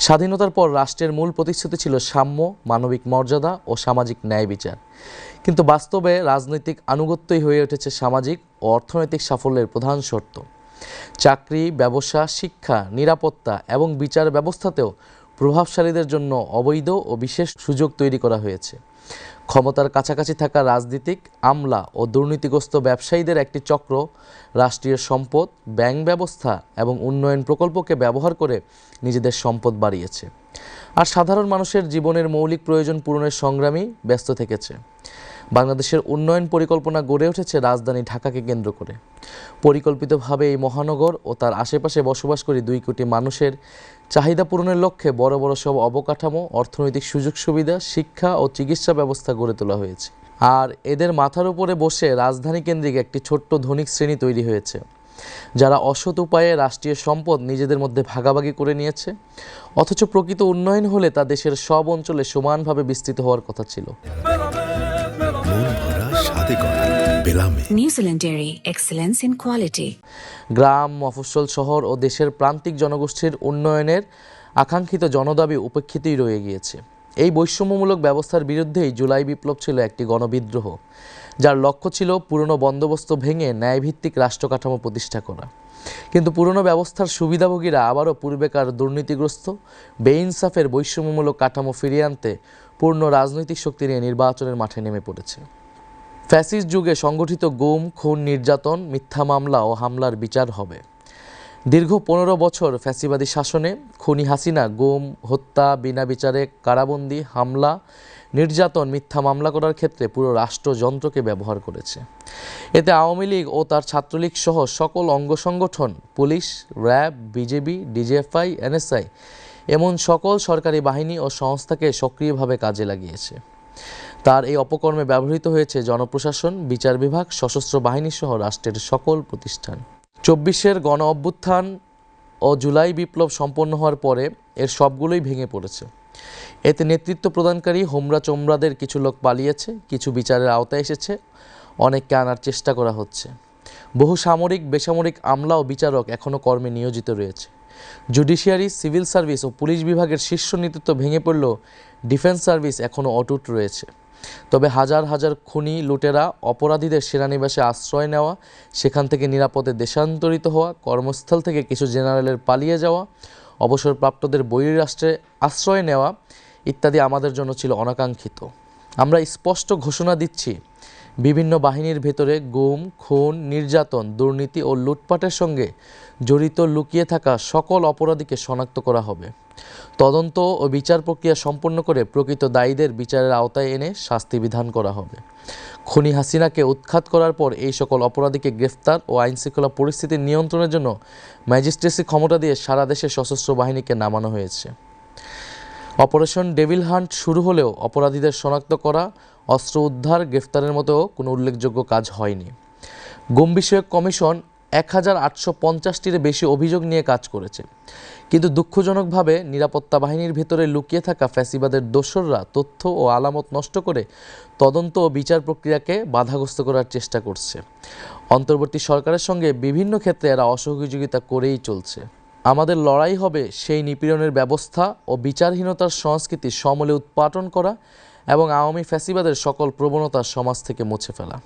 স্বাধীনতার পর রাষ্ট্রের মূল প্রতিশ্রুতি ছিল সাম্য, মানবিক মর্যাদা ও সামাজিক ন্যায় বিচার। কিন্তু বাস্তবে রাজনৈতিক আনুগত্যই হয়ে উঠেছে সামাজিক ও অর্থনৈতিক সাফল্যের প্রধান শর্ত। চাকরি, ব্যবসা, শিক্ষা, নিরাপত্তা এবং বিচার ব্যবস্থাতেও প্রভাবশালীদের জন্য অবৈধ ও বিশেষ সুযোগ তৈরি করা হয়েছে। ক্ষমতার কাছাকাছি থাকা রাজনীতিক, আমলা ও দুর্নীতিগ্রস্ত ব্যবসায়ীদের একটি চক্র রাষ্ট্রীয় সম্পদ, ব্যাংক ব্যবস্থা এবং উন্নয়ন প্রকল্পকে ব্যবহার করে নিজেদের সম্পদ বাড়িয়েছে, আর সাধারণ মানুষের জীবনের মৌলিক প্রয়োজন পূরণের সংগ্রামী ব্যস্ত থেকেছে। বাংলাদেশের উন্নয়ন পরিকল্পনা গড়ে উঠেছে রাজধানী ঢাকাকে কেন্দ্র করে। পরিকল্পিতভাবে এই মহানগর ও তার আশেপাশে বসবাসকারী 2 কোটি মানুষের চাহিদা পূরণের লক্ষ্যে বড় বড় সব অবকাঠামো, অর্থনৈতিক সুযোগ সুবিধা, শিক্ষা ও চিকিৎসা ব্যবস্থা গড়ে তোলা হয়েছে। আর এদের মাথার উপরে বসে রাজধানী কেন্দ্রিক একটি ছোট্ট ধনিক শ্রেণী তৈরি হয়েছে, যারা অসৎ উপায়ে রাষ্ট্রীয় সম্পদ নিজেদের মধ্যে ভাগাভাগি করে নিয়েছে। অথচ প্রকৃত উন্নয়ন হলে তা দেশের সব অঞ্চলে সমানভাবে বিস্তৃত হওয়ার কথা ছিল। New Zealand dairy, excellence in quality. গ্রাম, মফস্বল, শহর ও দেশের প্রান্তিক জনগোষ্ঠীর উন্নয়নের আকাঙ্ক্ষিত জনদাবি উপেক্ষিতই রয়ে গিয়েছে। এই বৈষম্যমূলক ব্যবস্থার বিরুদ্ধেই জুলাই বিপ্লব ছিল একটি গণবিদ্রোহ, যার লক্ষ্য ছিল পুরনো বন্দোবস্ত ভেঙে ন্যায়ভিত্তিক রাষ্ট্রকাঠামো প্রতিষ্ঠা করা। কিন্তু পুরনো ব্যবস্থার সুবিধাভোগীরা আবারও পূর্বেকার দুর্নীতিগ্রস্ত, বেইনসাফের বৈষম্যমূলক কাঠামো ফিরিয়ে আনতে পূর্ণ রাজনৈতিক শক্তি নিয়ে নির্বাচনের মাঠে নেমে পড়েছে। ফ্যাসিস্ট যুগে সংগঠিত গুম, খুন, নির্যাতন, মিথ্যা মামলা ও হামলার বিচার হবে। দীর্ঘ 15 বছর ফ্যাসিবাদী শাসনে খুনি হাসিনা গুম, হত্যা, বিনা বিচারে কারাবন্দী, হামলা, নির্যাতন, মিথ্যা মামলা করার ক্ষেত্রে পুরো রাষ্ট্রযন্ত্রকে ব্যবহার করেছে। এতে আওয়ামী লীগ ও তার ছাত্রলীগ সহ সকল অঙ্গ সংগঠন, police, RAB, BJP, DGFI, NSI এমন সকল সরকারি বাহিনী ও সংস্থাকে সক্রিয়ভাবে কাজে লাগিয়েছে। তার এই অপকর্মে ব্যবহৃত হয়েছে জনপ্রশাসন, বিচার বিভাগ, সশস্ত্র বাহিনী সহ রাষ্ট্রের সকল প্রতিষ্ঠান। 24-এর গণ অভ্যুত্থান ও জুলাই বিপ্লব সম্পন্ন হওয়ার পরে এর সবগুলোই ভেঙে পড়েছে। এতে নেতৃত্ব প্রদানকারী হোমরা চোমরাদের কিছু লোক পালিয়েছে, কিছু বিচারের আওতায় এসেছে, অনেককে আনার চেষ্টা করা হচ্ছে। বহু সামরিক, বেসামরিক আমলা ও বিচারক এখনও কর্মে নিয়োজিত রয়েছে। জুডিশিয়ারি, সিভিল সার্ভিস ও পুলিশ বিভাগের শীর্ষ নেতৃত্ব ভেঙে পড়লেও ডিফেন্স সার্ভিস এখনও অটুট রয়েছে। তবে হাজার হাজার খুনি, লুটেরা, অপরাধীদের সেনানিবাসে আশ্রয় নেওয়া, সেখান থেকে নিরাপদে দেশান্তরিত হওয়া, কর্মস্থল থেকে কিছু জেনারেলের পালিয়ে যাওয়া, অবসরপ্রাপ্তদের বহির্রাষ্ট্রে আশ্রয় নেওয়া ইত্যাদি আমাদের জন্য ছিল অনাকাঙ্ক্ষিত। আমরা স্পষ্ট ঘোষণা দিচ্ছি, বিভিন্ন বাহিনীর ভেতরে গুম, খুন, নির্যাতন, দুর্নীতি ও লুটপাটের সঙ্গে জড়িত লুকিয়ে থাকা সকল অপরাধীকে শনাক্ত করা হবে। তদন্ত ও বিচার প্রক্রিয়া সম্পন্ন করে প্রকৃত দায়ীদের বিচারের আওতায় এনে শাস্তি বিধান করা হবে। খুনি হাসিনাকে উৎখাত করার পর এই সকল অপরাধীকে গ্রেফতার ও আইনশৃঙ্খলা পরিস্থিতি নিয়ন্ত্রণের জন্য ম্যাজিস্ট্রেসি ক্ষমতা দিয়ে সারা দেশে সশস্ত্র বাহিনীকে নামানো হয়েছে। অপারেশন ডেভিল হান্ট শুরু হলেও অপরাধীদের শনাক্ত করা, অস্ত্র উদ্ধার, গ্রেফতারের মতো কোনো উল্লেখযোগ্য কাজ হয়নি। গুম বিষয়ক কমিশন 1850-টির বেশি অভিযোগ নিয়ে কাজ করেছে, কিন্তু দুঃখজনকভাবে নিরাপত্তা বাহিনীর ভেতরে লুকিয়ে থাকা ফ্যাসিবাদের দোসররা তথ্য ও আলামত নষ্ট করে তদন্ত ও বিচার প্রক্রিয়াকে বাধাগ্রস্ত করার চেষ্টা করছে। অন্তর্বর্তী সরকারের সঙ্গে বিভিন্ন ক্ষেত্রে এরা অসহযোগিতা করেই চলছে। আমাদের লড়াই হবে সেই নিপীড়নের ব্যবস্থা ও বিচারহীনতার সংস্কৃতি সমূলে উৎপাটন করা এবং আওয়ামী ফ্যাসিবাদের সকল প্রবণতা সমাজ থেকে মুছে ফেলা।